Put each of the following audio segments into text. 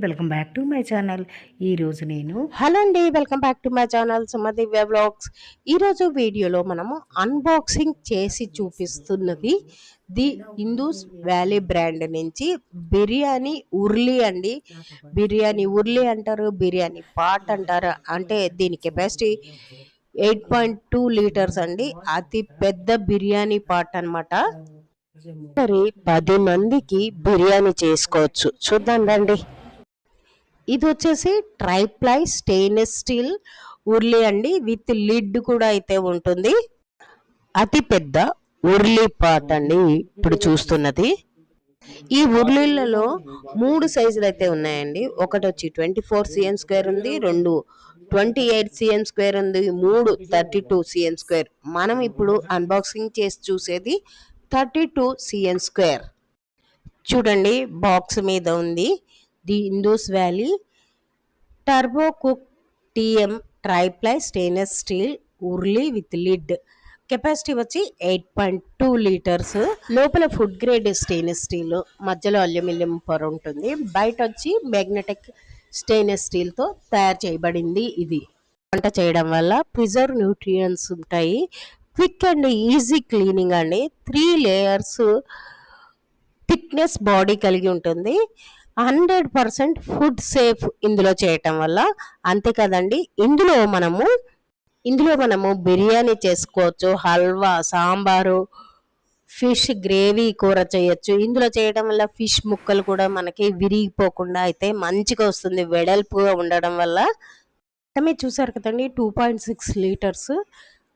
Welcome back to my channel. ఈరోజు నేను hello అండి, welcome back to my channel Sumadivya blogs. ఈరోజు వీడియోలో మనము అన్బాక్సింగ్ చేసి చూపిస్తున్నది ది హిందూస్ వ్యాలీ బ్రాండ్ నుంచి బిర్యానీ ఉర్లీ అండి. బిర్యానీ ఉర్లీ అంటారు, బిర్యానీ పాట్ అంటారు. అంటే దీని కెపాసిటీ 8.2 లీటర్స్ అండి. అతి పెద్ద బిర్యానీ పాట్ అన్నమాట. మరి 10 మందికి బిర్యానీ చేసుకోవచ్చు. చూద్దాం రండి. ఇది వచ్చేసి ట్రైప్లై స్టెయిన్లెస్ స్టీల్ ఉర్లీ అండి, విత్ లిడ్ కూడా అయితే ఉంటుంది. అతి పెద్ద ఉర్లీ పాట్ అండి ఇప్పుడు చూస్తున్నది. ఈ ఉర్లీలలో 3 సైజులు అయితే ఉన్నాయండి. ఒకటి వచ్చి 24 cm స్క్వేర్ ఉంది, 2 28 cm స్క్వేర్ ఉంది, 3 32 cm స్క్వేర్. మనం ఇప్పుడు అన్బాక్సింగ్ చేసి చూసేది 32 cm స్క్వేర్. చూడండి, బాక్స్ మీద ఉంది the Indus valley turbo cook TM triply stainless steel urli with lid. Capacity వచ్చి 8.2 లీటర్స్. లోపల ఫుడ్ గ్రేడ్ స్టెయిన్లెస్ స్టీల్, మధ్యలో అల్యూమినియం పొర ఉంటుంది. బయట వచ్చి మ్యాగ్నెటిక్ స్టెయిన్లెస్ స్టీల్ తో తయారు చేయబడింది. ఇది వంట చేయడం వల్ల ప్రిజర్వ్ న్యూట్రియన్స్ ఉంటాయి. క్విక్ అండ్ ఈజీ క్లీనింగ్ అండి. 3 లేయర్స్ థిక్నెస్ బాడీ కలిగి ఉంటుంది. 100% ఫుడ్ సేఫ్ ఇందులో చేయటం వల్ల. అంతే కదండి, ఇందులో మనము బిర్యానీ చేసుకోవచ్చు, హల్వా, సాంబారు, ఫిష్ గ్రేవీ కూర చేయొచ్చు. ఇందులో చేయడం వల్ల ఫిష్ ముక్కలు కూడా మనకి విరిగిపోకుండా అయితే మంచిగా వస్తుంది, వెడల్పుగా ఉండడం వల్ల. మీరు చూసారు కదండి, 2.6 లీటర్స్,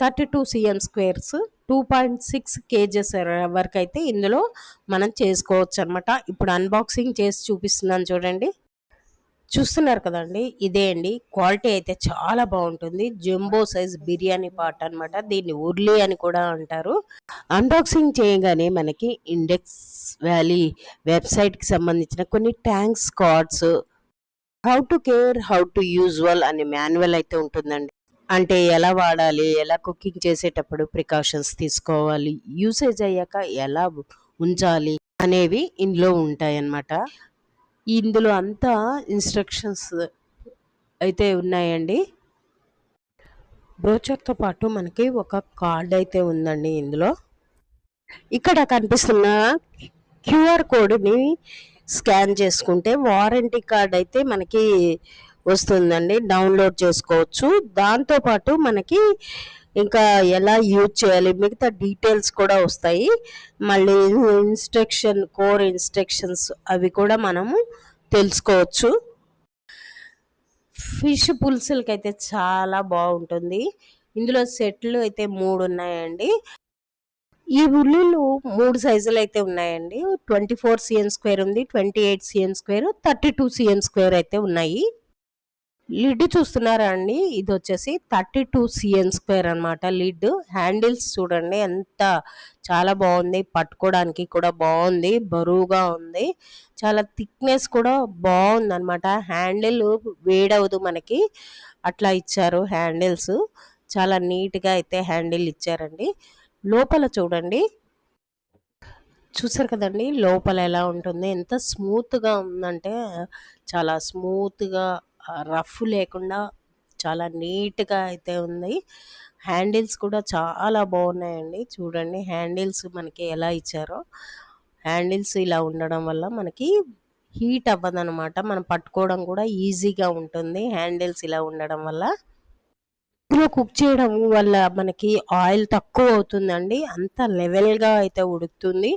32 cm స్క్వేర్స్, 2.6 kgs వరకు అయితే ఇందులో మనం చేసుకోవచ్చు అనమాట. ఇప్పుడు అన్బాక్సింగ్ చేసి చూపిస్తున్నాను చూడండి. చూస్తున్నారు కదండి, ఇదే అండి. క్వాలిటీ అయితే చాలా బాగుంటుంది. జంబో సైజ్ బిర్యానీ పాట్ అనమాట. దీన్ని ఉర్లీ అని కూడా అంటారు. అన్బాక్సింగ్ చేయగానే మనకి ఇండెక్స్ వ్యాలీ వెబ్సైట్కి సంబంధించిన కొన్ని tanks cards, how to care how to usual అనే మాన్యువల్ అయితే ఉంటుందండి. అంటే ఎలా వాడాలి, ఎలా కుకింగ్ చేసేటప్పుడు ప్రికాషన్స్ తీసుకోవాలి, యూసేజ్ అయ్యాక ఎలా ఉంచాలి అనేవి ఇందులో ఉంటాయన్నమాట. ఇందులో అంతా ఇన్స్ట్రక్షన్స్ అయితే ఉన్నాయండి. బ్రోచర్తో పాటు మనకి ఒక కార్డ్ అయితే ఉందండి ఇందులో. ఇక్కడ కనిపిస్తున్న క్యూఆర్ కోడ్ని స్కాన్ చేసుకుంటే వారంటీ కార్డ్ అయితే మనకి వస్తుందండి, డౌన్లోడ్ చేసుకోవచ్చు. దాంతోపాటు మనకి ఇంకా ఎలా యూజ్ చేయాలి మిగతా డీటెయిల్స్ కూడా వస్తాయి. మళ్ళీ కోర్ ఇన్స్ట్రక్షన్స్ అవి కూడా మనము తెలుసుకోవచ్చు. ఫిష్ పులుసులకి అయితే చాలా బాగుంటుంది. ఇందులో సెట్లు అయితే 3 ఉన్నాయండి. ఈ ఉల్లిలు 3 సైజులు అయితే ఉన్నాయండి. 24 cm స్క్వేర్ ఉంది, 28 cm స్క్వేర్, 32 cm స్క్వేర్ అయితే ఉన్నాయి. లిడ్ చూస్తున్నారా అండి, ఇది వచ్చేసి 32 cm స్క్వేర్ అనమాట లిడ్. హ్యాండిల్స్ చూడండి ఎంత చాలా బాగుంది, పట్టుకోవడానికి కూడా బాగుంది, బరువుగా ఉంది, చాలా థిక్నెస్ కూడా బాగుంది అనమాట. హ్యాండిల్ వేడవదు మనకి, అట్లా ఇచ్చారు హ్యాండిల్స్. చాలా నీట్గా అయితే హ్యాండిల్ ఇచ్చారండి. లోపల చూడండి, చూసారు కదండి లోపల ఎలా ఉంటుంది, ఎంత స్మూత్గా ఉందంటే చాలా స్మూత్గా, రఫ్ లేకుండా చాలా నీట్గా అయితే ఉంది. హ్యాండిల్స్ కూడా చాలా బాగున్నాయండి. చూడండి హ్యాండిల్స్ మనకి ఎలా ఇచ్చారో. హ్యాండిల్స్ ఇలా ఉండడం వల్ల మనకి హీట్ అవ్వదనమాట, మనం పట్టుకోవడం కూడా ఈజీగా ఉంటుంది హ్యాండిల్స్ ఇలా ఉండడం వల్ల. ఇందులో కుక్ చేయడం వల్ల మనకి ఆయిల్ తక్కువ అవుతుందండి, అంత లెవెల్గా అయితే ఉడుకుతుంది.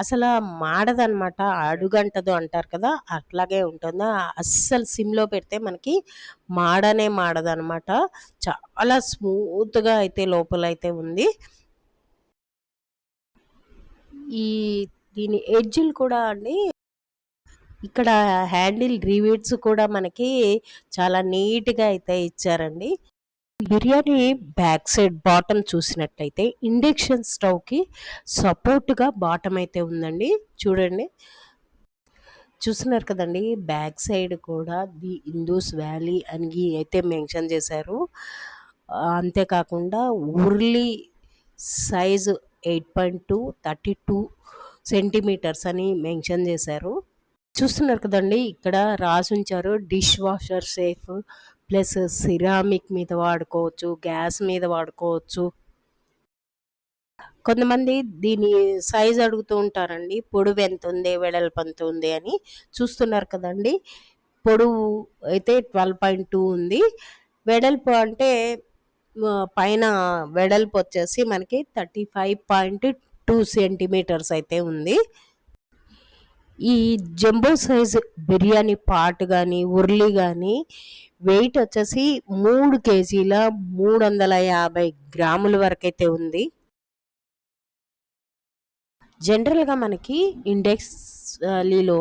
అసలు మాడదనమాట, అడుగంటదు అంటారు కదా, అట్లాగే ఉంటుంది. అస్సలు సిమ్లో పెడితే మనకి మాడదనమాట. చాలా స్మూత్గా అయితే లోపల అయితే ఉంది. ఈ దీని ఎడ్జిల్ కూడా అండి, ఇక్కడ హ్యాండిల్ రివీట్స్ కూడా మనకి చాలా నీట్గా అయితే ఇచ్చారండి. బిర్యానీ బ్యాక్ సైడ్ బాటమ్ చూసినట్లయితే ఇండక్షన్ స్టవ్కి సపోర్ట్గా బాటమ్ అయితే ఉందండి. చూడండి, చూస్తున్నారు కదండి, బ్యాక్ సైడ్ కూడా ది హిందూస్ వ్యాలీ అని అయితే మెన్షన్ చేశారు. అంతేకాకుండా ఉర్లీ సైజు 8.2 32 సెంటీమీటర్స్ అని మెన్షన్ చేశారు. చూస్తున్నారు కదండి, ఇక్కడ రాసుంచారు dish washer safe plus ceramic మీద వాడుకోవచ్చు, గ్యాస్ మీద వాడుకోవచ్చు. కొంతమంది దీని సైజ్ అడుగుతూ ఉంటారండి, పొడవు ఎంత ఉంది, వెడల్పు ఎంత ఉంది అని. చూస్తున్నారు కదండి, పొడవు అయితే 12.2 ఉంది, వెడల్పు అంటే పైన వెడల్పు వచ్చేసి మనకి 35.2 సెంటీమీటర్స్ అయితే ఉంది. ఈ జంబో సైజ్ బిర్యానీ పాట్ కానీ ఉర్లి కానీ వెయిట్ వచ్చేసి 3 కేజీల 350 గ్రాముల వరకు అయితే ఉంది. జనరల్గా మనకి ఇండెక్స్ లీలో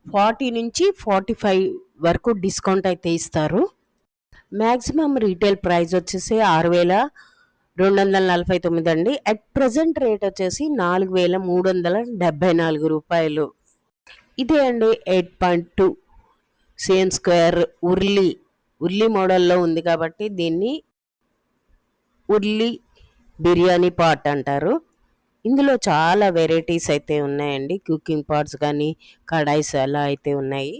40 నుంచి 45 వరకు డిస్కౌంట్ అయితే ఇస్తారు. మ్యాక్సిమం రీటైల్ ప్రైస్ వచ్చేసి 6,249 అండి. అట్ ప్రజెంట్ రేట్ వచ్చేసి 4,374 రూపాయలు. ఇదే అండి 8.2 CN స్క్వేర్ ఉర్లి మోడల్లో ఉంది కాబట్టి దీన్ని ఉర్లి బిర్యానీ పాట్ అంటారు. ఇందులో చాలా వెరైటీస్ అయితే ఉన్నాయండి, కుకింగ్ పాట్స్ కానీ కడాయిస్ అలా అయితే ఉన్నాయి.